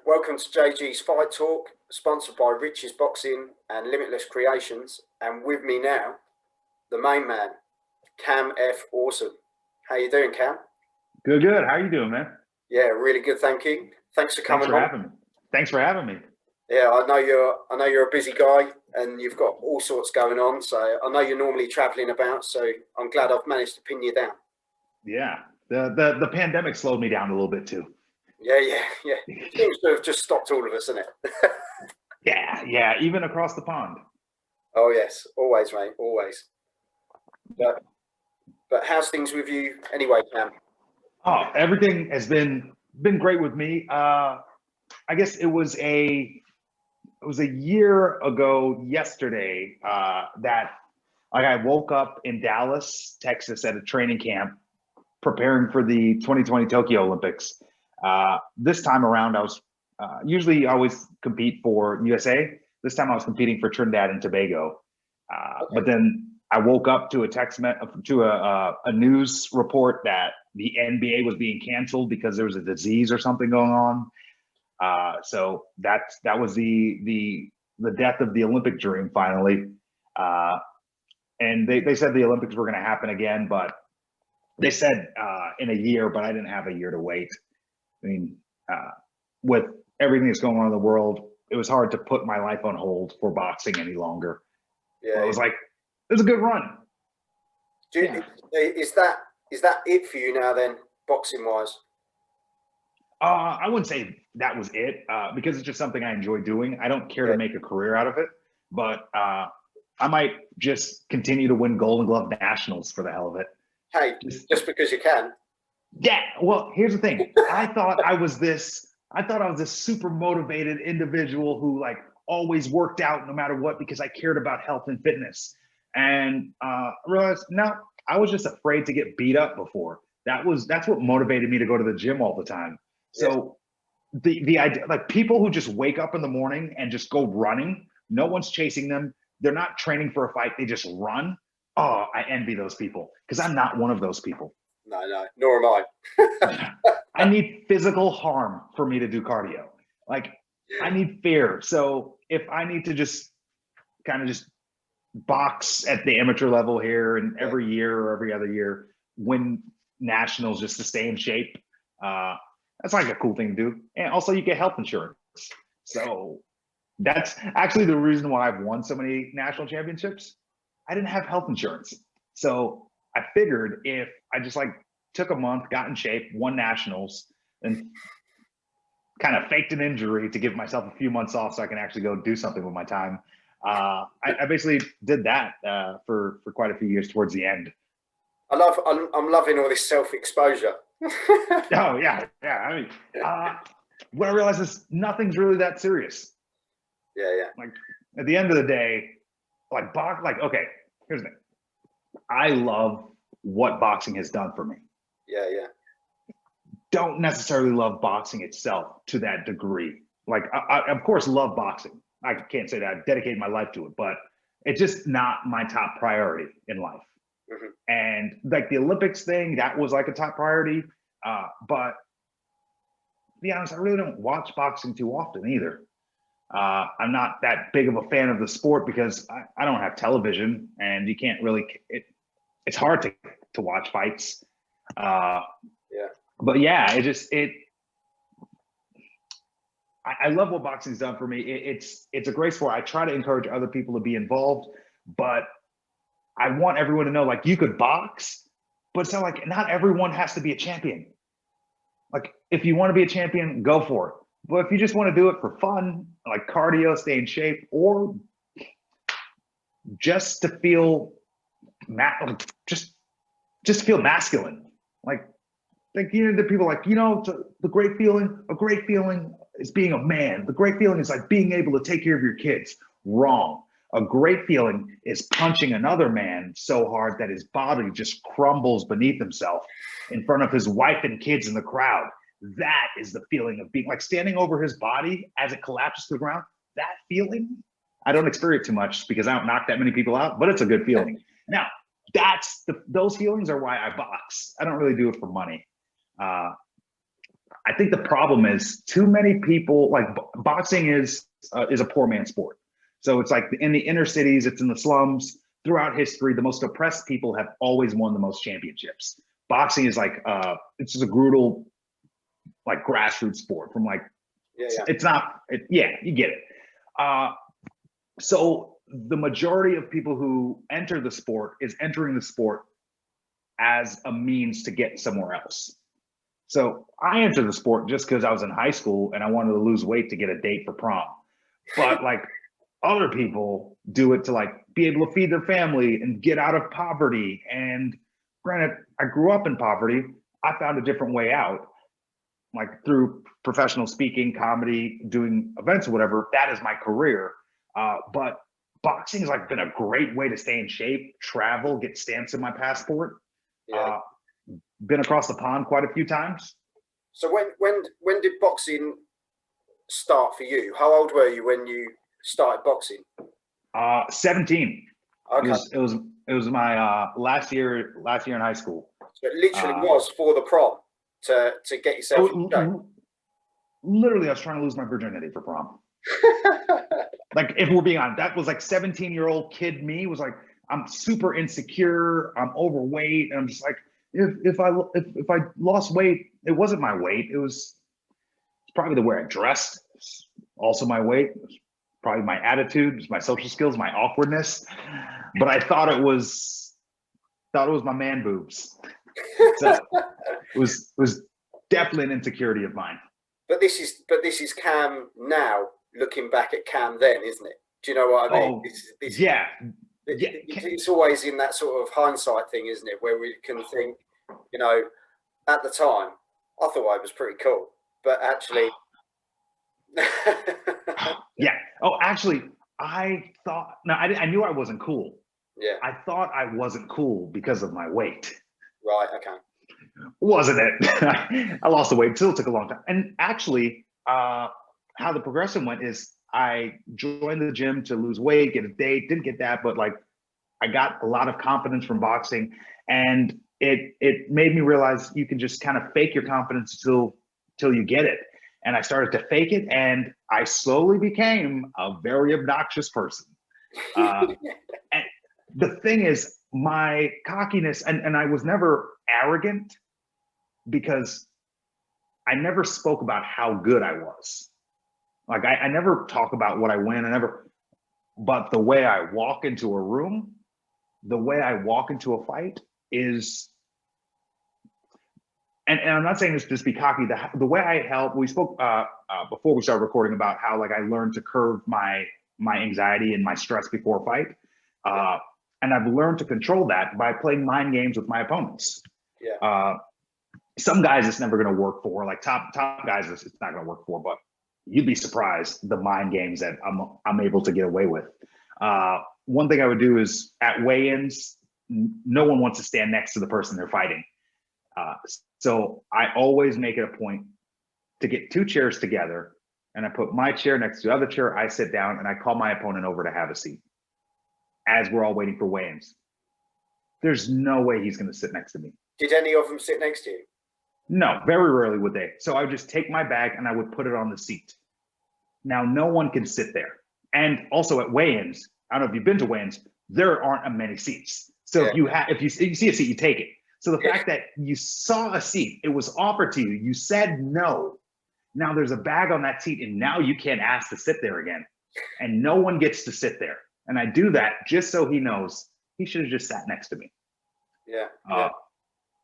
Welcome to JG's Fight Talk, sponsored by Rich's Boxing and Limitless Creations. And with me now, the main man, Cam F. Awesome. How you doing, Cam? Good, good. How are you doing, man? Yeah, really good, thank you. Thanks for coming on. Having me. Thanks for having me. Yeah, I know you're a busy guy and you've got all sorts going on. So I know you're normally traveling about. So I'm glad I've managed to pin you down. Yeah, the pandemic slowed me down a little bit too. Yeah. Seems to have just stopped all of us, isn't it? yeah. Even across the pond. Oh yes, always, mate, always. But how's things with you anyway, Cam? Oh, everything has been great with me. I guess it was a year ago yesterday that I woke up in Dallas, Texas, at a training camp preparing for the 2020 Tokyo Olympics. This time around, I was usually always compete for USA. This time I was competing for Trinidad and Tobago. Okay. But then I woke up to a news report that the NBA was being canceled because there was a disease or something going on. So that was the death of the Olympic dream finally. And they said the Olympics were going to happen again, but they said in a year, but I didn't have a year to wait. I mean, with everything that's going on in the world, it was hard to put my life on hold for boxing any longer. Yeah, it was like, it was a good run. Is that it for you now then, boxing wise? I wouldn't say that was it because it's just something I enjoy doing. I don't care to make a career out of it, but I might just continue to win Golden Glove nationals for the hell of it. Hey, just because you can. Yeah, well, here's the thing. I thought I was this super motivated individual who like always worked out no matter what because I cared about health and fitness. And I realized no, I was just afraid to get beat up before. That's what motivated me to go to the gym all the time. So the idea, like people who just wake up in the morning and just go running, no one's chasing them. They're not training for a fight. They just run. Oh, I envy those people because I'm not one of those people. No, nor am I. I need physical harm for me to do cardio. Like I need fear. So if I need to just kind of just box at the amateur level here and every year or every other year win nationals just to stay in shape, that's like a cool thing to do. And also you get health insurance. So that's actually the reason why I've won so many national championships. I didn't have health insurance. So I figured if I just like took a month, got in shape, won nationals, and kind of faked an injury to give myself a few months off so I can actually go do something with my time. I basically did that for quite a few years towards the end. I'm loving all this self-exposure. Oh yeah. I mean, what I realized is nothing's really that serious. Yeah. Like at the end of the day, okay, here's the thing. I love what boxing has done for me. Yeah. Don't necessarily love boxing itself to that degree. Like, I of course love boxing. I can't say that I've dedicated my life to it, but it's just not my top priority in life. Mm-hmm. And like the Olympics thing, that was like a top priority. But to be honest, I really don't watch boxing too often either. I'm not that big of a fan of the sport because I don't have television and you can't really, it's hard to watch fights. But yeah, I love what boxing's done for me. It's a great sport. I try to encourage other people to be involved, but I want everyone to know, like, you could box, but it's not like, not everyone has to be a champion. Like, if you want to be a champion, go for it. But if you just want to do it for fun, like cardio, stay in shape, or just to feel just feel masculine, like the people like, a great feeling is being a man. The great feeling is like being able to take care of your kids. Wrong. A great feeling is punching another man so hard that his body just crumbles beneath himself in front of his wife and kids in the crowd. That is the feeling of being like standing over his body as it collapses to the ground. That feeling, I don't experience too much because I don't knock that many people out, but it's a good feeling. Now, those feelings are why I box. I don't really do it for money. I think the problem is too many people like boxing is a poor man's sport. So it's like in the inner cities, it's in the slums. Throughout history, the most oppressed people have always won the most championships. Boxing is like it's just a brutal, like grassroots sport. From like, it's not. Yeah, you get it. So the majority of people who enter the sport is entering the sport as a means to get somewhere else. So I entered the sport just because I was in high school and I wanted to lose weight to get a date for prom. But like other people do it to like be able to feed their family and get out of poverty. And granted, I grew up in poverty. I found a different way out, like through professional speaking, comedy, doing events or whatever. That is my career. But boxing has like been a great way to stay in shape, travel, get stamps in my passport. Been across the pond quite a few times. So when did boxing start for you? How old were you when you started boxing? 17. Okay. It was my last year in high school. So it literally was for the prom to get yourself in shape. Literally, I was trying to lose my virginity for prom. Like, if we're being honest, that was like 17-year-old kid me was like, I'm super insecure, I'm overweight, and I'm just like, if I lost weight, it wasn't my weight. It's probably the way I dressed. It's also my weight. It's probably my attitude, my social skills, my awkwardness. But I thought it was my man boobs. So it was definitely an insecurity of mine. But this is Cam now looking back at Cam then, isn't it? Do you know what I mean? Yeah. It's always in that sort of hindsight thing, isn't it? Where we can think, you know, at the time, I thought I was pretty cool, but actually. Yeah. Oh, actually, I thought, no, I knew I wasn't cool. Yeah. I thought I wasn't cool because of my weight. Right. Okay. Wasn't it? I lost the weight. It still took a long time. And actually, how the progression went is I joined the gym to lose weight, get a date, didn't get that, but like I got a lot of confidence from boxing, and it made me realize you can just kind of fake your confidence till you get it. And I started to fake it, and I slowly became a very obnoxious person. And the thing is, my cockiness, and I was never arrogant because I never spoke about how good I was. Like I never talk about what I win. But the way I walk into a room, the way I walk into a fight is, and I'm not saying this just be cocky. The way I help, we spoke before we started recording about how like I learned to curb my anxiety and my stress before a fight. And I've learned to control that by playing mind games with my opponents. Yeah. Some guys it's never going to work for, like top guys it's not going to work for, but you'd be surprised the mind games that I'm able to get away with. One thing I would do is at weigh-ins, no one wants to stand next to the person they're fighting. So I always make it a point to get two chairs together, and I put my chair next to the other chair. I sit down and I call my opponent over to have a seat as we're all waiting for weigh-ins. There's no way he's going to sit next to me. Did any of them sit next to you? No, very rarely would they. So I would just take my bag and I would put it on the seat. Now, no one can sit there. And also at weigh-ins, I don't know if you've been to weigh-ins, there aren't many seats. So if you see a seat, you take it. So the fact that you saw a seat, it was offered to you, you said no. Now there's a bag on that seat, and now you can't ask to sit there again. And no one gets to sit there. And I do that just so he knows he should have just sat next to me. Yeah.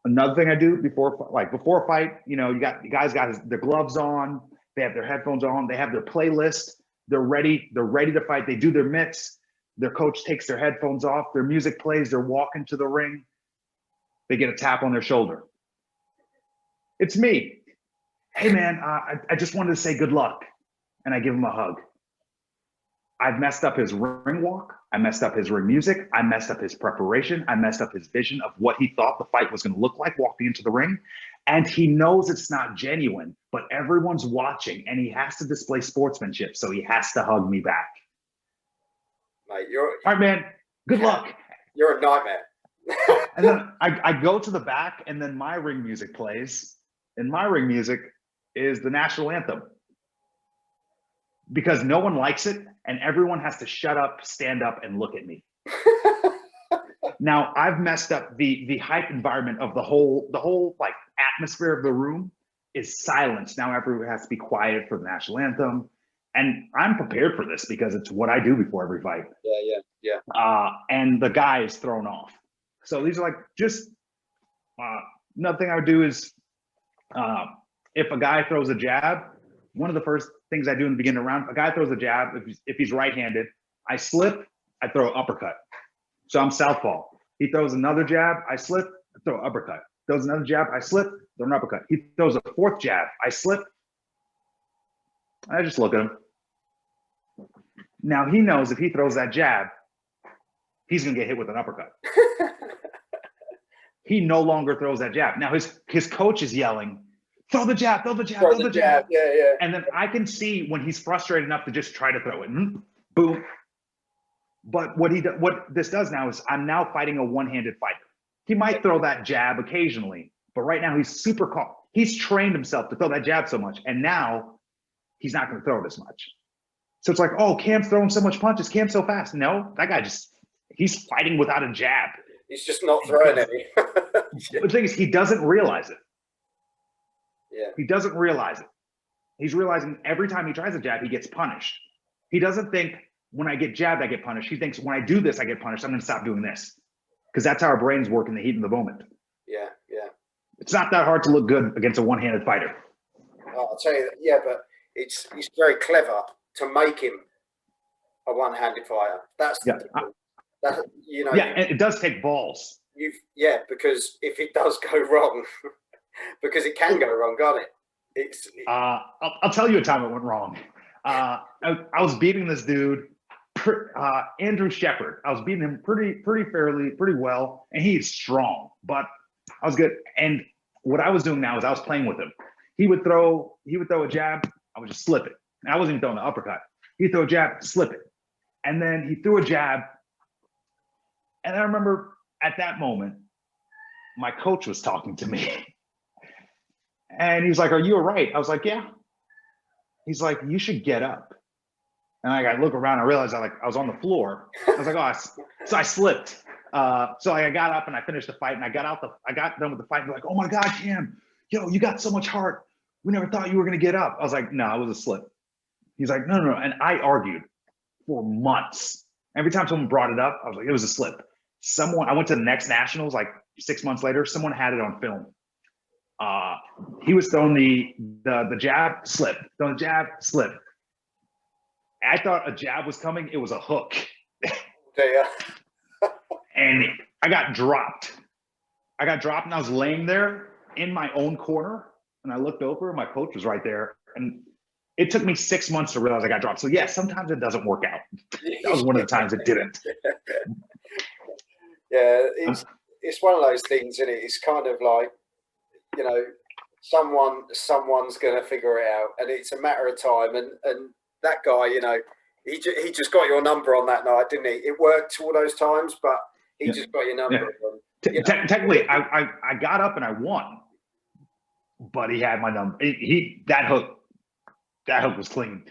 Another thing I do before a fight, you know, the guys got their gloves on, they have their headphones on, they have their playlist, they're ready to fight. They do their mitts. Their coach takes their headphones off, their music plays, they're walking to the ring. They get a tap on their shoulder. It's me. Hey man, I just wanted to say good luck. And I give him a hug. I've messed up his ring walk. I messed up his ring music. I messed up his preparation. I messed up his vision of what he thought the fight was going to look like walking into the ring. And he knows it's not genuine, but everyone's watching and he has to display sportsmanship. So he has to hug me back. Mate, all right, man. Good luck. You're a nightmare. And then I go to the back and then my ring music plays. And my ring music, is the national anthem, because no one likes it and everyone has to shut up, stand up, and look at me. Now I've messed up the hype environment of the whole like atmosphere of the room is silence. Now everyone has to be quiet for the national anthem. And I'm prepared for this because it's what I do before every fight. Yeah. And the guy is thrown off. So these are like just another thing I would do is if a guy throws a jab, one of the first things I do in the beginning of the round, a guy throws a jab, if he's right-handed, I slip, I throw an uppercut. So I'm southpaw. He throws another jab, I slip, I throw an uppercut. Throws another jab, I slip, throw an uppercut. He throws a fourth jab, I slip, I just look at him. Now he knows if he throws that jab, he's gonna get hit with an uppercut. He no longer throws that jab. Now his coach is yelling, throw the jab, throw the jab, throw the jab. Yeah. And then I can see when he's frustrated enough to just try to throw it. Boom. But what this does now is I'm now fighting a one-handed fighter. He might throw that jab occasionally, but right now he's super calm. He's trained himself to throw that jab so much, and now he's not going to throw it as much. So it's like, oh, Cam's throwing so much punches. Cam's so fast. No, that guy he's fighting without a jab. He's just not throwing any. The thing is, he doesn't realize it. Yeah. He doesn't realize it. He's realizing every time he tries a jab, he gets punished. He doesn't think when I get jabbed, I get punished. He thinks when I do this, I get punished. I'm going to stop doing this. Because that's how our brains work in the heat of the moment. Yeah. It's not that hard to look good against a one-handed fighter. Oh, I'll tell you that. Yeah, but it's very clever to make him a one-handed fighter. That's you know. Yeah, and it does take balls. Because if it does go wrong, because it can go wrong, can't it? I'll tell you a time it went wrong. I was beating this dude, Andrew Shepard. I was beating him pretty well, and he's strong, but I was good. And what I was doing now is I was playing with him. He would throw a jab, I would just slip it. And I wasn't even throwing the uppercut. He'd throw a jab, slip it. And then he threw a jab. And I remember at that moment, my coach was talking to me. And he was like, "Are you all right?" I was like, "Yeah." He's like, "You should get up." And I look around, I realized I was on the floor. I was like, "Oh," so I slipped. So I got up and I finished the fight, and I got done with the fight, and like, "Oh my God, Cam, yo, you got so much heart. We never thought you were gonna get up." I was like, "No, it was a slip." He's like, No. And I argued for months. Every time someone brought it up, I was like, it was a slip. I went to the next nationals like 6 months later, someone had it on film. He was throwing the jab, slip, throwing the jab, slip. I thought a jab was coming, it was a hook. Yeah. And I got dropped. And I was laying there in my own corner, and I looked over and my coach was right there. And it took me 6 months to realize I got dropped. So yeah, sometimes it doesn't work out. That was one of the times it didn't. Yeah, it's one of those things, isn't it? It's kind of like, you know, someone's going to figure it out, and it's a matter of time. And that guy, you know, he just got your number on that night, didn't he? It worked all those times, but he just got your number. Yeah. Technically, I got up and I won, but he had my number. That hook was clean.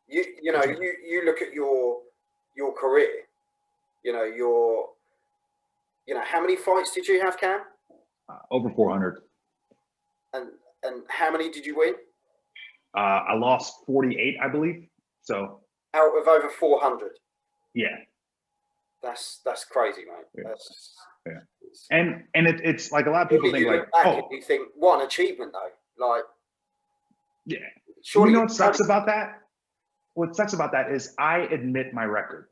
You know, you look at your career. You know, how many fights did you have, Cam? Over 400. And how many did you win? I lost 48, I believe. So out of over 400. Yeah. That's crazy, mate. Yeah. And it's like a lot of people think like, you think what an achievement though. Like, yeah. Surely you know what sucks about that? What sucks about that is I admit my record.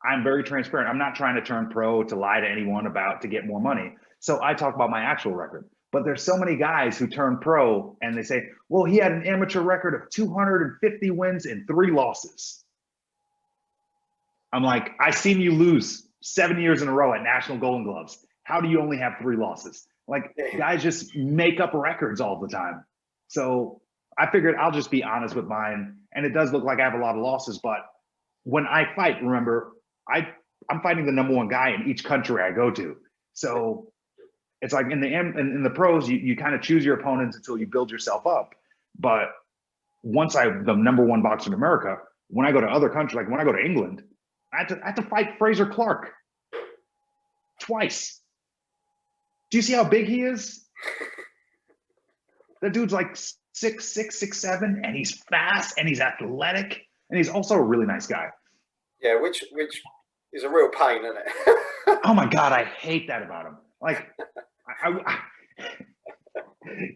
I'm very transparent. I'm not trying to turn pro to lie to anyone to get more money. So I talk about my actual record. But there's so many guys who turn pro and they say, well, he had an amateur record of 250 wins and 3 losses. I'm like, I've seen you lose 7 years in a row at National Golden Gloves. How do you only have 3 losses? Like, guys just make up records all the time. So I figured I'll just be honest with mine. And it does look like I have a lot of losses, but when I fight, remember, I'm fighting the #1 guy in each country I go to. So it's like in the pros, you kind of choose your opponents until you build yourself up. But once I'm the number one boxer in America, when I go to other countries, like when I go to England, I had to fight Fraser Clark twice. Do you see how big he is? That dude's like 6'6", 6'7", and he's fast and he's athletic and he's also a really nice guy. Yeah, which is a real pain, isn't it? Oh my God, I hate that about him. Like,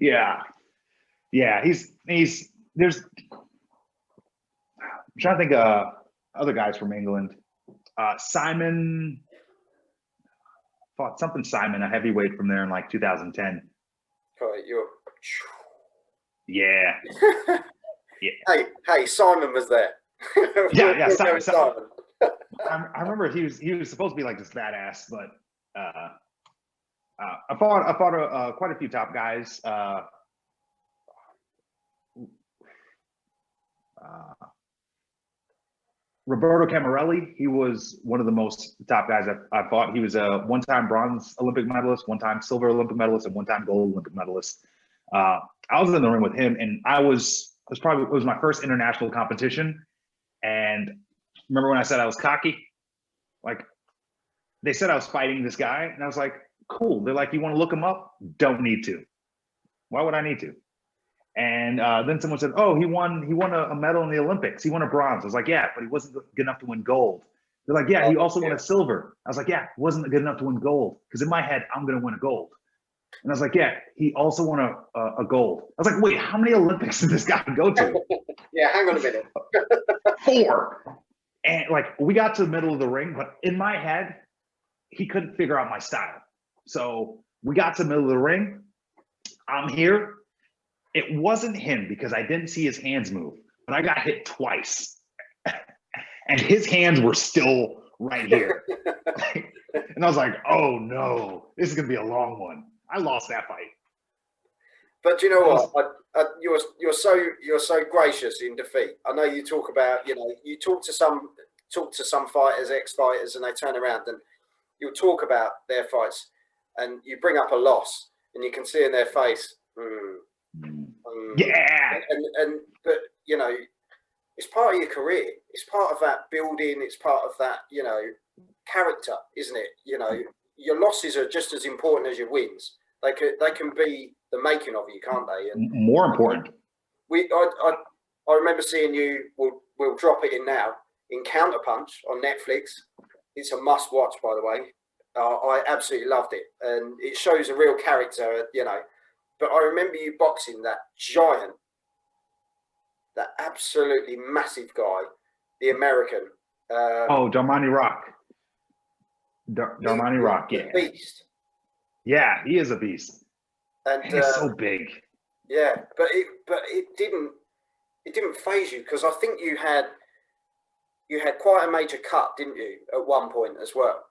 yeah, he's there's. I'm trying to think of other guys from England. Simon fought something Simon, a heavyweight from there in like 2010. Yeah. Yeah. Hey, Simon was there. Yeah, Simon. I remember he was supposed to be like this badass, but I fought quite a few top guys. Roberto Camarelli, he was one of the most top guys I fought. He was a one-time bronze Olympic medalist, one-time silver Olympic medalist, and one-time gold Olympic medalist. I was in the ring with him, and it was my first international competition. And remember when I said I was cocky? Like, they said I was fighting this guy, and I was like, cool. They're like, you want to look him up? Don't need to. Why would I need to? And then someone said, oh, he won a medal in the Olympics. He won a bronze. I was like, yeah, but he wasn't good enough to win gold. They're like, yeah, he also won a silver. I was like, yeah, he wasn't good enough to win gold. Because in my head, I'm going to win a gold. And I was like, yeah, he also won a gold. I was like, wait, how many Olympics did this guy go to? Yeah, hang on a minute. 4. And like, we got to the middle of the ring, but in my head, he couldn't figure out my style. So we got to the middle of the ring. I'm here. It wasn't him because I didn't see his hands move, but I got hit twice. And his hands were still right here. And I was like, oh no, this is going to be a long one. I lost that fight. But you know what? You're so gracious in defeat. I know you talk about, you talk to some fighters, ex-fighters, and they turn around and you'll talk about their fights, and you bring up a loss, and you can see in their face, yeah. But it's part of your career. It's part of that building. It's part of that, character, isn't it? Your losses are just as important as your wins. They can be the making of you, can't they? And more important. I remember seeing you. We'll drop it in now in CounterPunch on Netflix. It's a must watch, by the way. I absolutely loved it, and it shows a real character. But I remember you boxing that giant, that absolutely massive guy, the American. Darmani Rock. Darmani Rock, yeah. Beast. Yeah, he is a beast. And he's so big. Yeah, but it didn't phase you, because I think you had quite a major cut, didn't you, at one point as well?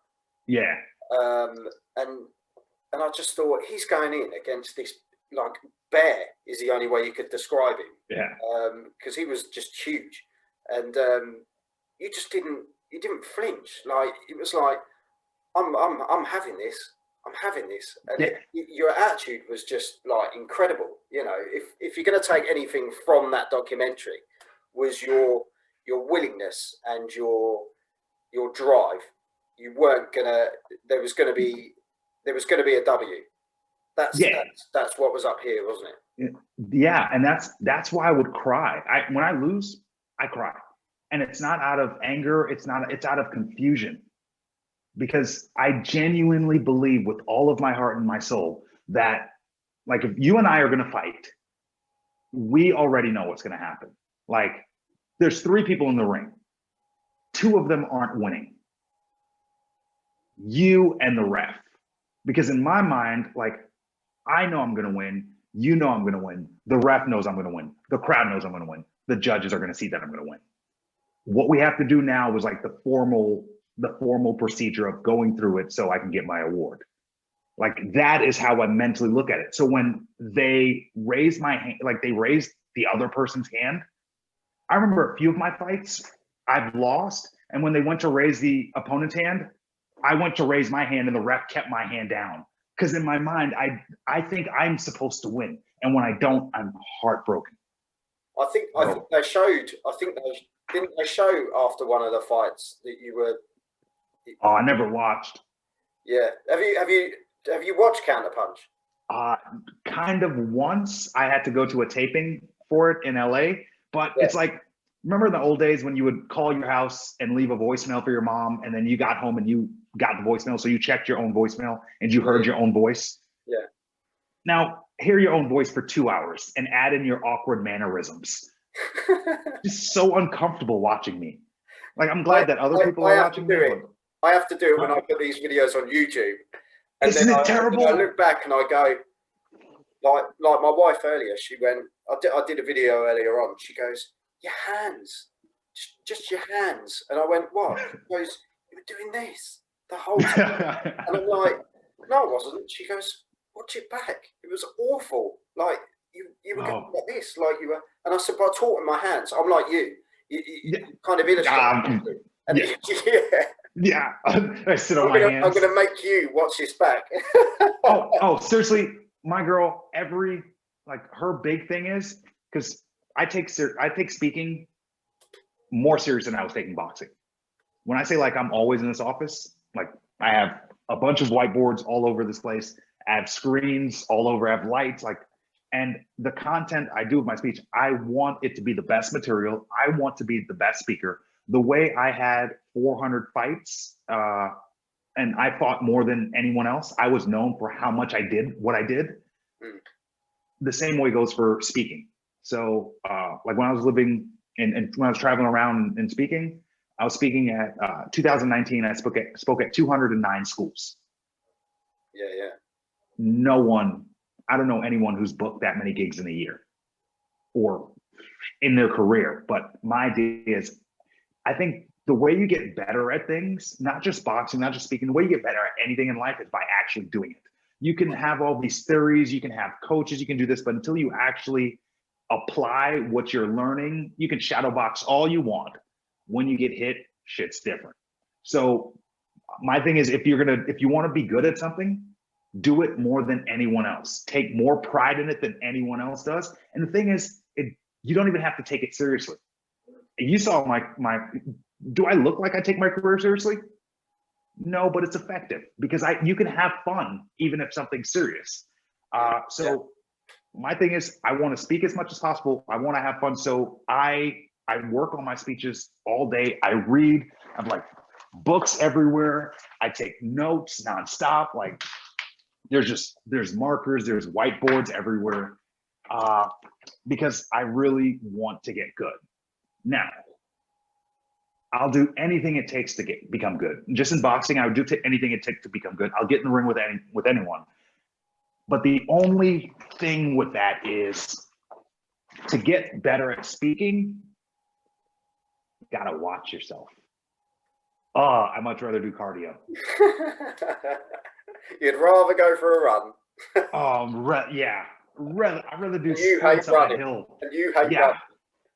Yeah. And I just thought, he's going in against this, like, bear is the only way you could describe him. Yeah. Because he was just huge, and you didn't flinch. Like, it was like, I'm having this. I'm having this, and your attitude was just like incredible. If you're going to take anything from that documentary, was your willingness and your drive. You weren't gonna. There was going to be a W. That's what was up here, wasn't it? Yeah, and that's why I would cry. When I lose, I cry, and it's not out of anger. It's out of confusion. Because I genuinely believe with all of my heart and my soul that, like, if you and I are going to fight, we already know what's going to happen. Like, there's 3 people in the ring. 2 of them aren't winning. You and the ref. Because in my mind, like, I know I'm going to win. You know I'm going to win. The ref knows I'm going to win. The crowd knows I'm going to win. The judges are going to see that I'm going to win. What we have to do now is like the formal procedure of going through it so I can get my award. Like, that is how I mentally look at it. So when they raise my hand, like they raised the other person's hand, I remember a few of my fights I've lost. And when they went to raise the opponent's hand, I went to raise my hand and the ref kept my hand down because in my mind, I think I'm supposed to win, and when I don't, I'm heartbroken. I think they showed. I think they show after one of the fights that you were. Oh, I never watched. Yeah. Have you watched CounterPunch? Kind of once. I had to go to a taping for it in LA, but Yeah. it's like, remember in the old days when you would call your house and leave a voicemail for your mom, and then you got home and you got the voicemail, so you checked your own voicemail and you heard your own voice? Yeah. Now, hear your own voice for 2 hours and add in your awkward mannerisms. It's so uncomfortable watching me. Like, I'm glad that other people are watching me. I have to do it when I put these videos on YouTube. And Isn't it terrible? I look back and I go, like my wife earlier, she went, I did a video earlier on. She goes, your hands, just your hands. And I went, what? She goes, you were doing this the whole time. And I'm like, no, I wasn't. She goes, watch it back. It was awful. Like you were going like this, like you were. And I said, but I taught in my hands. I'm like you kind of illustrate. And yeah. I sit on my hands. I'm gonna make you watch this back. oh, seriously, my girl. Her big thing is because I take speaking more serious than I was taking boxing. When I say like I'm always in this office, like I have a bunch of whiteboards all over this place. I have screens all over. I have lights, and the content I do with my speech, I want it to be the best material. I want to be the best speaker. The way I had 400 fights, and I fought more than anyone else. I was known for how much I did what I did. The same way goes for speaking. So, like when I was living and when I was traveling around and speaking, I was speaking at 2019. I spoke at 209 schools. Yeah. I don't know anyone who's booked that many gigs in a year or in their career. But my idea is, I think the way you get better at things, not just boxing, not just speaking, the way you get better at anything in life is by actually doing it. You can have all these theories, you can have coaches, you can do this, but until you actually apply what you're learning, you can shadow box all you want. When you get hit, shit's different. So my thing is, if you want to be good at something, do it more than anyone else. Take more pride in it than anyone else does. And the thing is, you don't even have to take it seriously. You saw do I look like I take my career seriously? No, but it's effective because you can have fun even if something's serious. My thing is, I want to speak as much as possible. I want to have fun. So I work on my speeches all day. I read. I'm like books everywhere. I take notes nonstop. Like there's markers, there's whiteboards everywhere, because I really want to get good. Now, I'll do anything it takes to become good. Just in boxing, I would do anything it takes to become good. I'll get in the ring with anyone. But the only thing with that is to get better at speaking, you gotta watch yourself. I'd much rather do cardio. You'd rather go for a run. I'd rather do you hate running. Hill. And you hate running.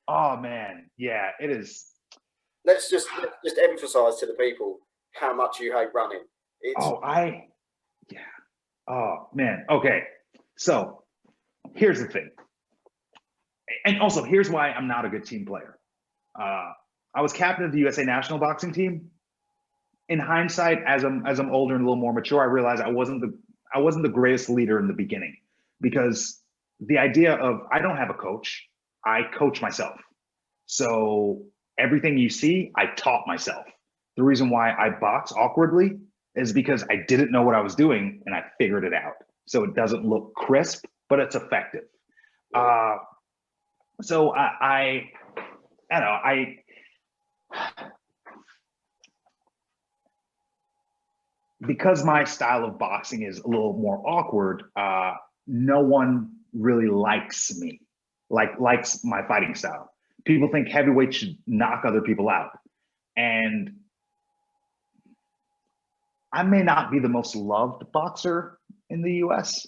Oh man, yeah, it is. Let's just emphasize to the people how much you hate running. Oh man. Okay. So here's the thing. And also here's why I'm not a good team player. I was captain of the USA national boxing team. In hindsight, as I'm older and a little more mature, I realized I wasn't the greatest leader in the beginning, because the idea of I don't have a coach, I coach myself. So everything you see, I taught myself. The reason why I box awkwardly is because I didn't know what I was doing and I figured it out. So it doesn't look crisp, but it's effective. So I don't know, because my style of boxing is a little more awkward, no one really likes me, likes my fighting style. People think heavyweights should knock other people out. And I may not be the most loved boxer in the US,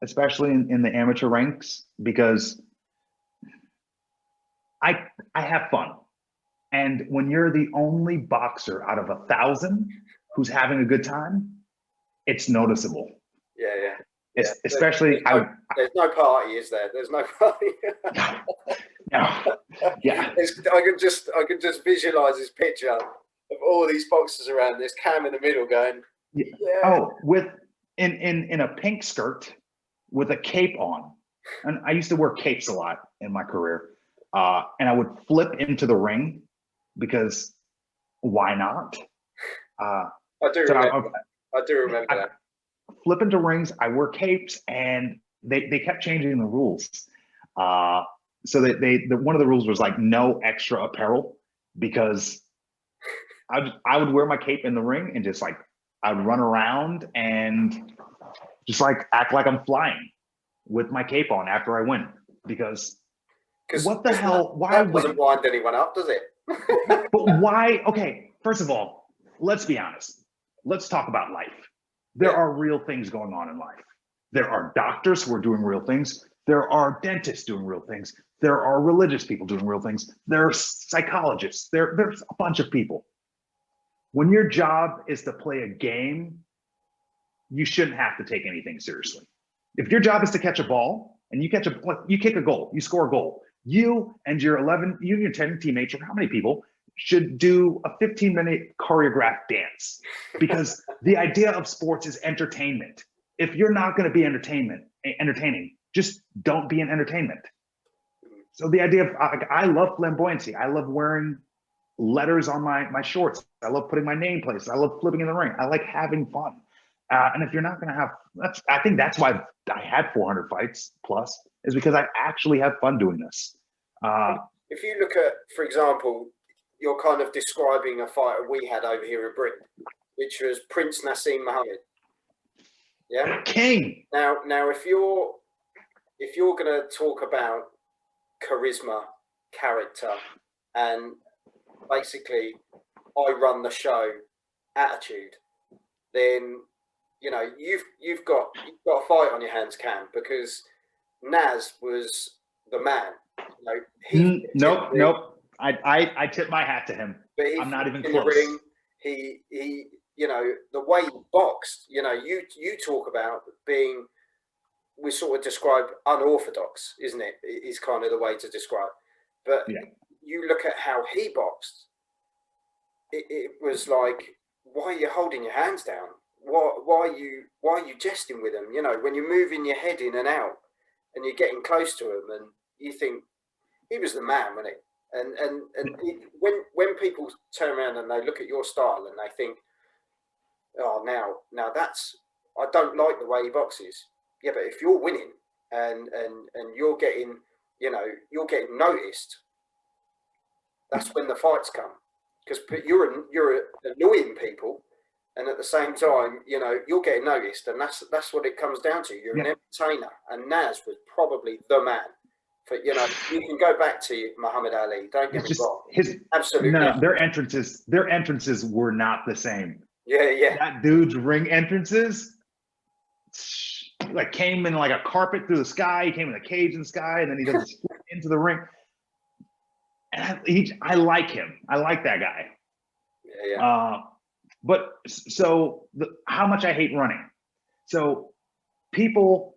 especially in the amateur ranks, because I have fun. And when you're the only boxer out of 1,000 who's having a good time, it's noticeable. Yeah, yeah. Especially, there's no party, is there? There's no party. no, yeah. I can just visualize this picture of all these boxers around this Cam in the middle going, Yeah. yeah. Oh, with in a pink skirt with a cape on, and I used to wear capes a lot in my career, and I would flip into the ring because why not? I do remember. I do remember that. Flip into rings. I wear capes, and they kept changing the rules. So one of the rules was like no extra apparel, because I would wear my cape in the ring and just like I'd run around and just like act like I'm flying with my cape on after I win, because what the hell? Why that doesn't wind anyone up, does it? But why? Okay, first of all, let's be honest. Let's talk about life. There are real things going on in life. There are doctors who are doing real things. There are dentists doing real things. There are religious people doing real things. There are psychologists. There's a bunch of people. When your job is to play a game, you shouldn't have to take anything seriously. If your job is to catch a ball and you kick a goal, you score a goal, you and your 10 teammates, or how many people, should do a 15-minute choreographed dance, because the idea of sports is entertainment. If you're not going to be entertaining, just don't be an entertainment. So the idea of, I love flamboyancy. I love wearing letters on my shorts. I love putting my name places. I love flipping in the ring. I like having fun. And if you're not going to have, I think that's why I had 400 fights plus, is because I actually have fun doing this. If you look at, for example, you're kind of describing a fighter we had over here in Britain, which was Prince Nassim Mohammed. Yeah, king. Now, if you're going to talk about charisma, character, and basically I run the show attitude, then you've got a fight on your hands, Cam, because Naz was the man. Nope. I tip my hat to him. But I'm not even close. Ring, he the way he boxed, you talk about being, we sort of describe unorthodox, isn't it? Is kind of the way to describe. But you look at how he boxed, it was like, why are you holding your hands down? Why are you jesting with him? When you're moving your head in and out and you're getting close to him, and you think he was the man, wasn't he? And when people turn around and they look at your style and they think, oh, now that's, I don't like the way he boxes. Yeah, but if you're winning and you're getting, you're getting noticed, that's when the fights come, because you're annoying people, and at the same time, you're getting noticed, and that's what it comes down to. You're an entertainer, and Naz was probably the man. But you can go back to Muhammad Ali. Don't get me wrong. Absolutely. No, their entrances were not the same. Yeah. That dude's ring entrances, like, came in like a carpet through the sky. He came in a cage in the sky, and then he does a split into the ring. And I like him. I like that guy. Yeah. But how much I hate running. So people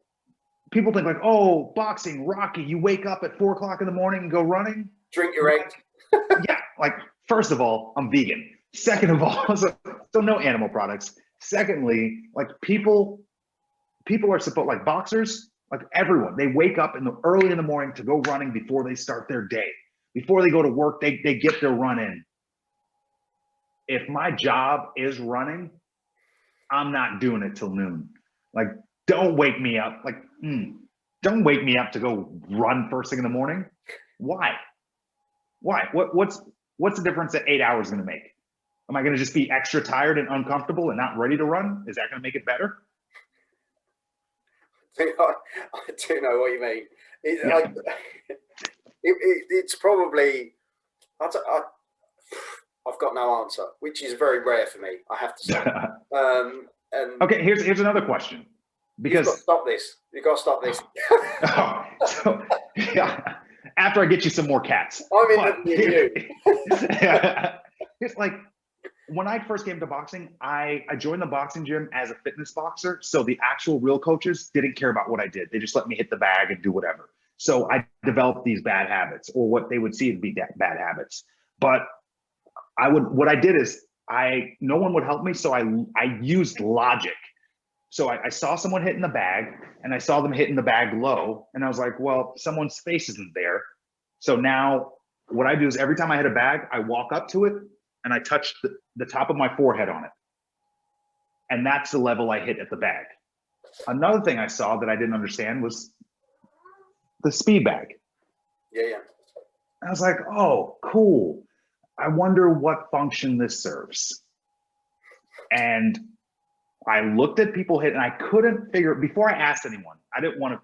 think like, oh, boxing, Rocky, you wake up at 4 o'clock in the morning and go running. Drink your egg. Yeah, like, first of all, I'm vegan. Second of all, so no animal products. Secondly, like, people are supposed, like, boxers, like everyone, they wake up early in the morning to go running before they start their day. Before they go to work, they get their run in. If my job is running, I'm not doing it till noon. Like, don't wake me up. Like, don't wake me up to go run first thing in the morning. Why? What's the difference that 8 hours is going to make? Am I going to just be extra tired and uncomfortable and not ready to run? Is that going to make it better? I do know what you mean. It's probably, I've got no answer, which is very rare for me, I have to say. And okay, here's another question. Because you've got to stop this. After I get you some more cats. I'm interested in you. It's like, when I first came to boxing, I joined the boxing gym as a fitness boxer. So the actual real coaches didn't care about what I did. They just let me hit the bag and do whatever. So I developed these bad habits, or what they would see to be bad habits. But what I did is no one would help me. So I used logic. So I saw someone hitting the bag, and I saw them hitting the bag low. And I was like, well, someone's face isn't there. So now what I do is every time I hit a bag, I walk up to it and I touch the top of my forehead on it. And that's the level I hit at the bag. Another thing I saw that I didn't understand was the speed bag. Yeah. I was like, oh, cool. I wonder what function this serves. And I looked at people hit, and I couldn't figure, before I asked anyone, I didn't want to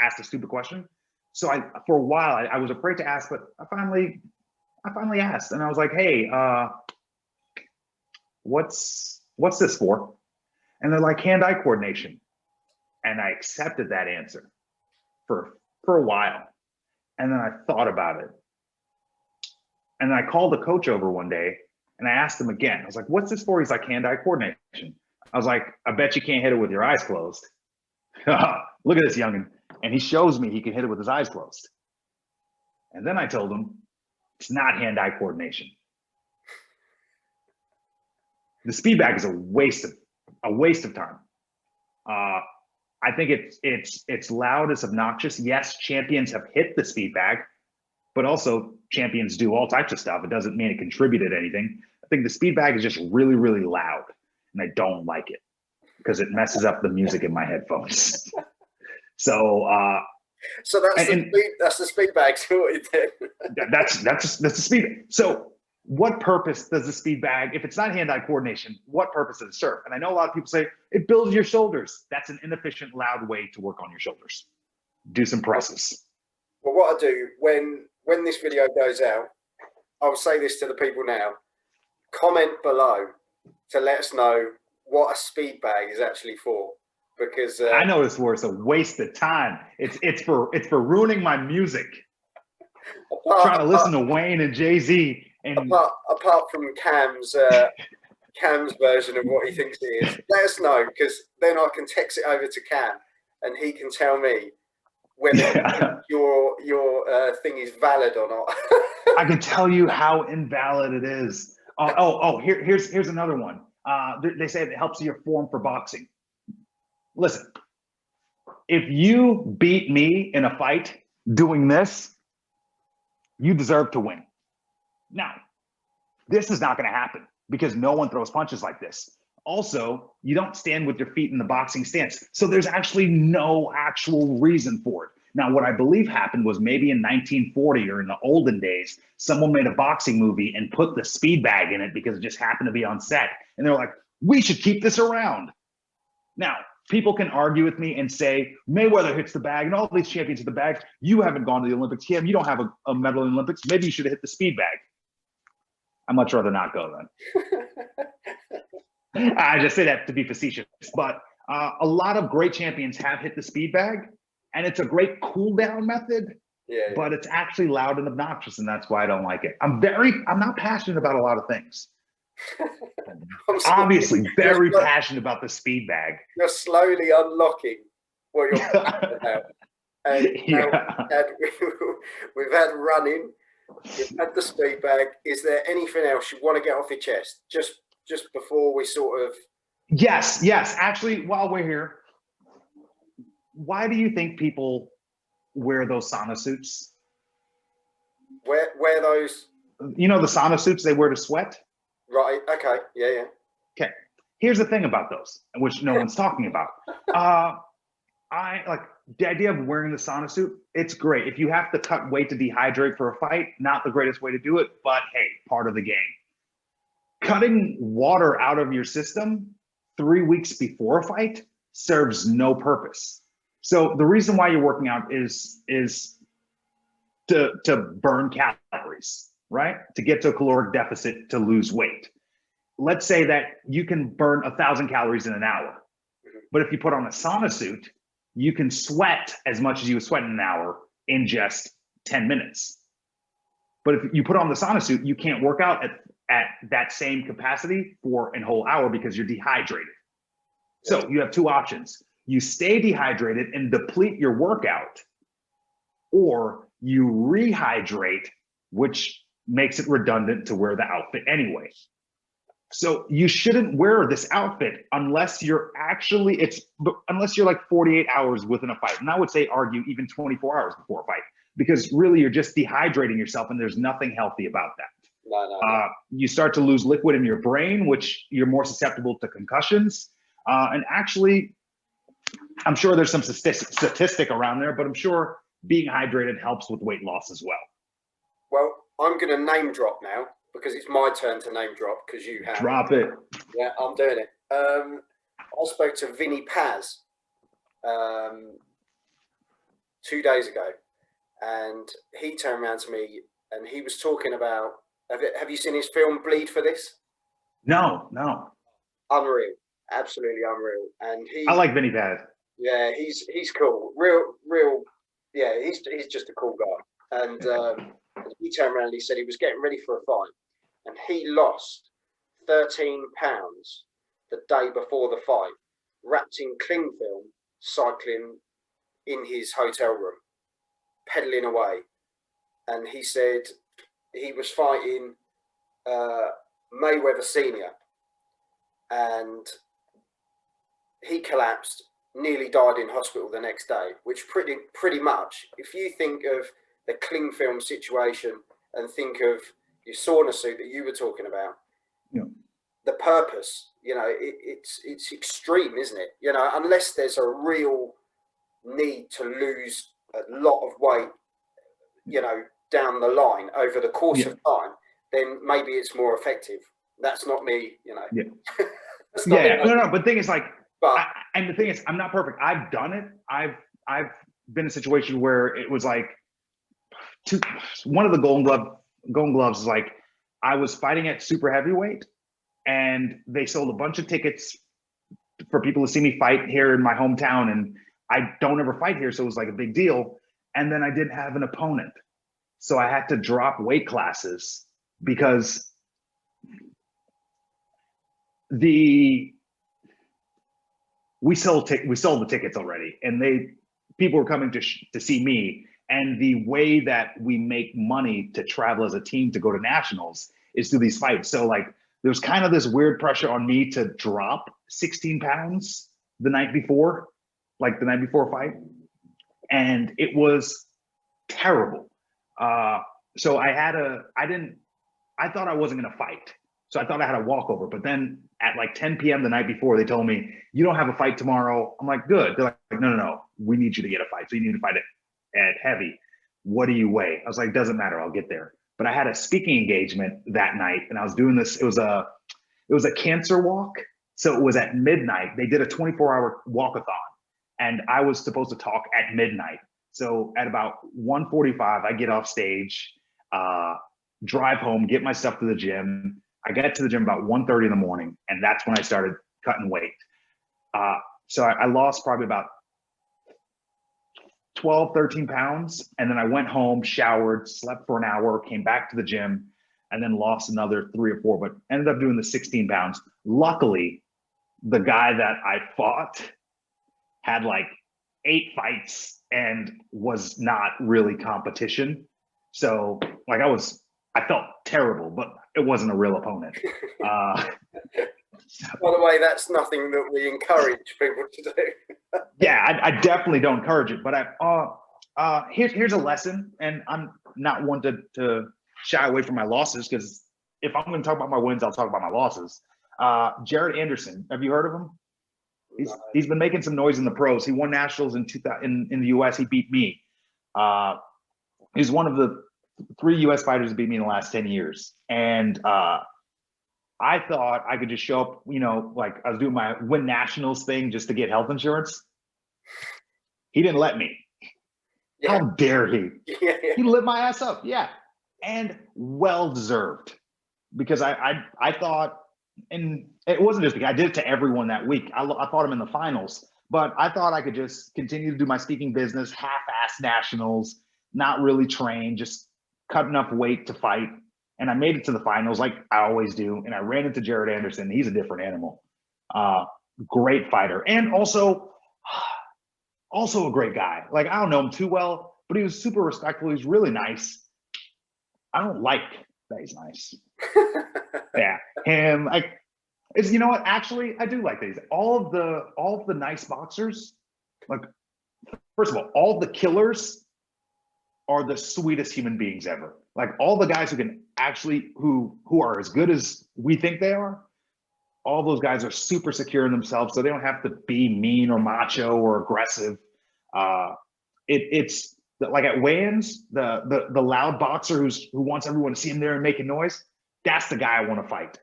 ask a stupid question. So for a while, I was afraid to ask, but I finally asked, and I was like, hey, what's this for? And they're like, hand-eye coordination. And I accepted that answer for a while. And then I thought about it. And then I called the coach over one day, and I asked him again. I was like, what's this for? He's like, hand-eye coordination. I was like, I bet you can't hit it with your eyes closed. Look at this youngin'. And he shows me he can hit it with his eyes closed. And then I told him, it's not hand-eye coordination. The speed bag is a waste of time. I think it's loud, it's obnoxious. Yes, champions have hit the speed bag, but also champions do all types of stuff. It doesn't mean it contributed anything. I think the speed bag is just really, really loud, and I don't like it because it messes up the music in my headphones. So that's the speed bag sorted then. That's the speed. So what purpose does the speed bag, if it's not hand-eye coordination, what purpose does it serve? And I know a lot of people say it builds your shoulders. That's an inefficient, loud way to work on your shoulders. Do some presses. Well, what I do when this video goes out, I'll say this to the people now. Comment below to let us know what a speed bag is actually for. Because I know it's for. It's a waste of time. It's for ruining my music. Trying to listen to Wayne and Jay-Z. And apart from Cam's version of what he thinks it is, let us know, because then I can text it over to Cam and he can tell me whether your thing is valid or not. I can tell you how invalid it is. Here's another one. They say it helps your form for boxing. Listen, if you beat me in a fight doing this, you deserve to win. Now, this is not going to happen because no one throws punches like this. Also, you don't stand with your feet in the boxing stance. So there's actually no actual reason for it. Now, what I believe happened was maybe in 1940 or in the olden days, someone made a boxing movie and put the speed bag in it because it just happened to be on set. And they're like, we should keep this around. Now, people can argue with me and say, Mayweather hits the bag and all these champions hit the bag. You haven't gone to the Olympics. Kim, you don't have a medal in the Olympics. Maybe you should have hit the speed bag. I'd much rather not go then. I just say that to be facetious. But a lot of great champions have hit the speed bag, and it's a great cool down method, but it's actually loud and obnoxious, and that's why I don't like it. I'm not passionate about a lot of things. Obviously, very passionate about the speed bag. You're slowly unlocking what you're passionate about. And we've had running, we've had the speed bag. Is there anything else you want to get off your chest just before we sort of? Yes. Actually, while we're here, why do you think people wear those sauna suits? Wear those? You know the sauna suits they wear to sweat? Right. Okay. Yeah. Okay. Here's the thing about those, which no one's talking about. I like the idea of wearing the sauna suit. It's great. If you have to cut weight to dehydrate for a fight, not the greatest way to do it, but hey, part of the game. Cutting water out of your system 3 weeks before a fight serves no purpose. So the reason why you're working out is to burn calories, right? To get to a caloric deficit to lose weight. Let's say that you can burn 1,000 calories in an hour. But if you put on a sauna suit, you can sweat as much as you would sweat in an hour in just 10 minutes. But if you put on the sauna suit, you can't work out at that same capacity for a whole hour because you're dehydrated. So you have two options. You stay dehydrated and deplete your workout, or you rehydrate, which makes it redundant to wear the outfit anyway. So you shouldn't wear this outfit unless you're unless you're like 48 hours within a fight. And I would say argue even 24 hours before a fight, because really you're just dehydrating yourself and there's nothing healthy about that. No. You start to lose liquid in your brain, which you're more susceptible to concussions. And actually, I'm sure there's some statistic around there, but I'm sure being hydrated helps with weight loss as well. Well, I'm going to name drop now because it's my turn to name drop because you have. Drop it. Yeah, I'm doing it. I spoke to Vinny Paz 2 days ago, and he turned around to me and he was talking about, have you seen his film Bleed for This? No. Unreal. Absolutely unreal. And I like Vinny Paz. Yeah, he's cool. Real. Yeah, he's just a cool guy. And he turned around and he said he was getting ready for a fight, and he lost 13 pounds the day before the fight, wrapped in cling film, cycling in his hotel room, pedaling away. And he said he was fighting Mayweather Senior, and he collapsed, nearly died in hospital the next day, which pretty much, if you think of the cling film situation and think of your sauna suit that you were talking about, the purpose, it's extreme, isn't it? Unless there's a real need to lose a lot of weight, down the line over the course of time, then maybe it's more effective. That's not me, Yeah. No. But the thing is, like, and the thing is, I'm not perfect. I've done it. I've been in a situation where it was like one of the Golden Gloves is like, I was fighting at super heavyweight, and they sold a bunch of tickets for people to see me fight here in my hometown, and I don't ever fight here, so it was like a big deal. And then I didn't have an opponent, so I had to drop weight classes because we sold the tickets already, and people were coming to see me. And the way that we make money to travel as a team to go to nationals is through these fights. So like, there's kind of this weird pressure on me to drop 16 pounds the night before fight, and it was terrible. So I thought I wasn't gonna fight, so I thought I had a walkover. But then at like 10 p.m. the night before, they told me, you don't have a fight tomorrow. I'm like, good. They're like, no, we need you to get a fight. So you need to fight at heavy. What do you weigh? I was like, doesn't matter, I'll get there. But I had a speaking engagement that night, and I was doing this. It was a cancer walk. So it was at midnight. They did a 24-hour walkathon, and I was supposed to talk at midnight. So at about 1:45, I get off stage, drive home, get my stuff to the gym. I got to the gym about 1:30 in the morning, and that's when I started cutting weight. So I lost probably about 12, 13 pounds. And then I went home, showered, slept for an hour, came back to the gym, and then lost another 3 or 4, but ended up doing the 16 pounds. Luckily, the guy that I fought had like 8 fights and was not really competition. So like I felt terrible, but it wasn't a real opponent. By the way, that's nothing that we encourage people to do. Yeah, I definitely don't encourage it, but here's a lesson, and I'm not one to shy away from my losses, because if I'm going to talk about my wins, I'll talk about my losses. Jared Anderson, have you heard of him? He's been making some noise in the pros. He won nationals in the US. He beat me. He's one of the 3 US fighters that beat me in the last 10 years. And I thought I could just show up, like I was doing my win nationals thing just to get health insurance. He didn't let me. Yeah. How dare he? Yeah. He lit my ass up. Yeah. And well deserved, because I thought, and it wasn't just because I did it to everyone that week. I fought him in the finals, but I thought I could just continue to do my speaking business, half-ass nationals, not really train, just cut enough weight to fight. and I made it to the finals like I always do. And I ran into Jared Anderson. He's a different animal. Great fighter, and also a great guy. Like, I don't know him too well, but he was super respectful. He's really nice. I don't like that he's nice. Yeah, him. Like, it's, you know what? Actually, I do like these. All of the nice boxers, like, first of all of the killers are the sweetest human beings ever. Like, all the guys who can actually who are as good as we think they are, all those guys are super secure in themselves, so they don't have to be mean or macho or aggressive. It's like at weigh-ins, the loud boxer who wants everyone to see him there and making noise. That's the guy I want to fight.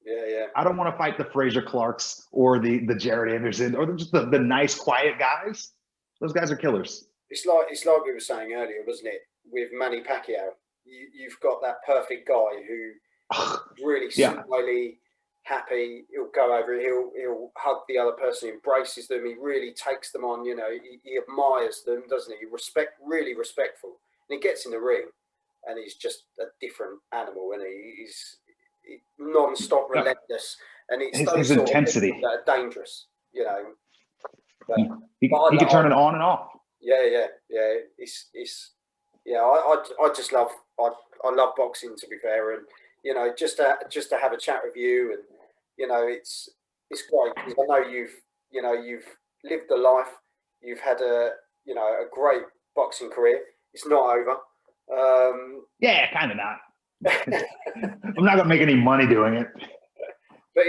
Yeah. I don't want to fight the Fraser Clarks or the Jared Anderson or just the nice, quiet guys. Those guys are killers. It's like we were saying earlier, wasn't it? With Manny Pacquiao, you've got that perfect guy who really smiley, happy. He'll go over, he'll hug the other person, embraces them. He really takes them on. You know, he admires them, doesn't he? Really respectful. And he gets in the ring, and he's just a different animal, and he's non-stop relentless, and it's his intensity that are dangerous. You know, but, he can turn it on and off. Yeah. It's I just love I love boxing, to be fair, and you know, just to have a chat with you, and you know, it's great because I know you've lived the life, you've had a great boxing career. It's not over. Yeah, kind of not. I'm not gonna make any money doing it. But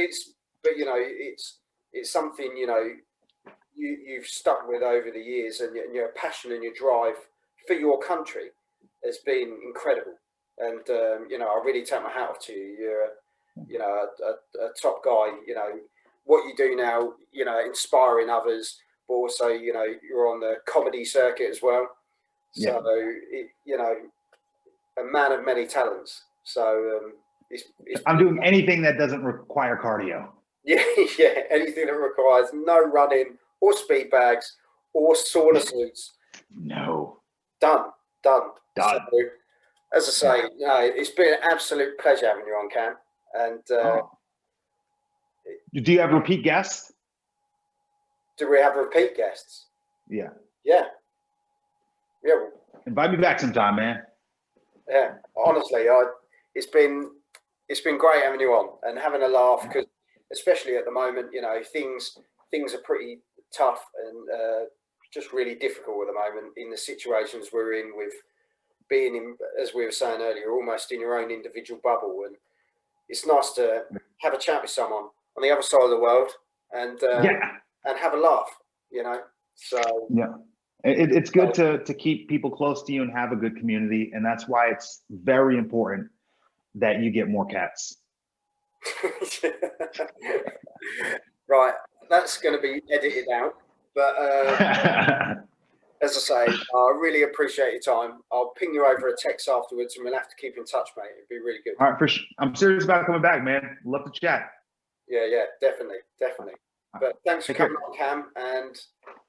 you know, it's something, you know, you've stuck with over the years, and your passion and your drive for your country has been incredible. And you know, I really take my hat off to you. You're a top guy. You know what you do now. You know, inspiring others, but also, you know, you're on the comedy circuit as well. So you know, a man of many talents. So I'm doing anything that doesn't require cardio. Yeah, anything that requires no running or speed bags or sauna suits. No. Done. So, as I say, no, it's been an absolute pleasure having you on, Cam. And do you have repeat guests? Do we have repeat guests? Yeah. Invite me back sometime, man. Yeah, honestly, it's been great having you on and having a laugh, because especially at the moment, you know, things are pretty tough and just really difficult at the moment in the situations we're in, with being in, as we were saying earlier, almost in your own individual bubble. And it's nice to have a chat with someone on the other side of the world and have a laugh, you know. So it's good to keep people close to you and have a good community, and that's why it's very important that you get more cats. Right, that's going to be edited out, but as I say, I really appreciate your time. I'll ping you over a text afterwards, and we'll have to keep in touch, mate. It'd be really good. All right, I'm serious about coming back, man. Love to chat. Yeah, definitely. But thanks for coming on, Cam, and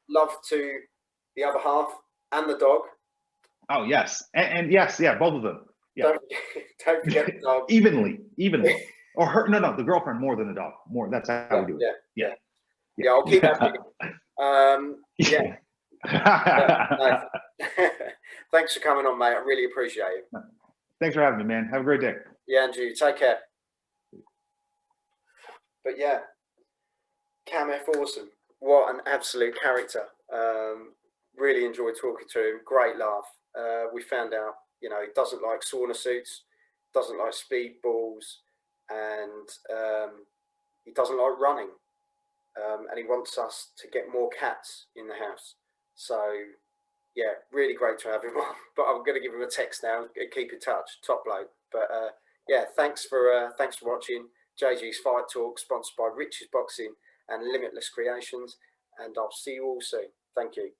love to the other half and the dog. Oh yes, and yes, both of them. Yeah. Don't forget the dog. evenly. Or her? No, the girlfriend more than the dog. More. That's how we do it. Yeah. I'll keep that. Thanks for coming on, mate. I really appreciate it. Thanks for having me, man. Have a great day. Yeah, and you. Take care. But yeah, Cam F. Awesome. What an absolute character. Really enjoyed talking to him. Great laugh. We found out, you know, he doesn't like sauna suits, doesn't like speed balls, and he doesn't like running. And he wants us to get more cats in the house. So yeah, really great to have him on. But I'm going to give him a text now and keep in touch. Top bloke. But yeah, thanks for watching JG's Fight Talk, sponsored by Rich's Boxing and Limitless Creations. And I'll see you all soon. Thank you.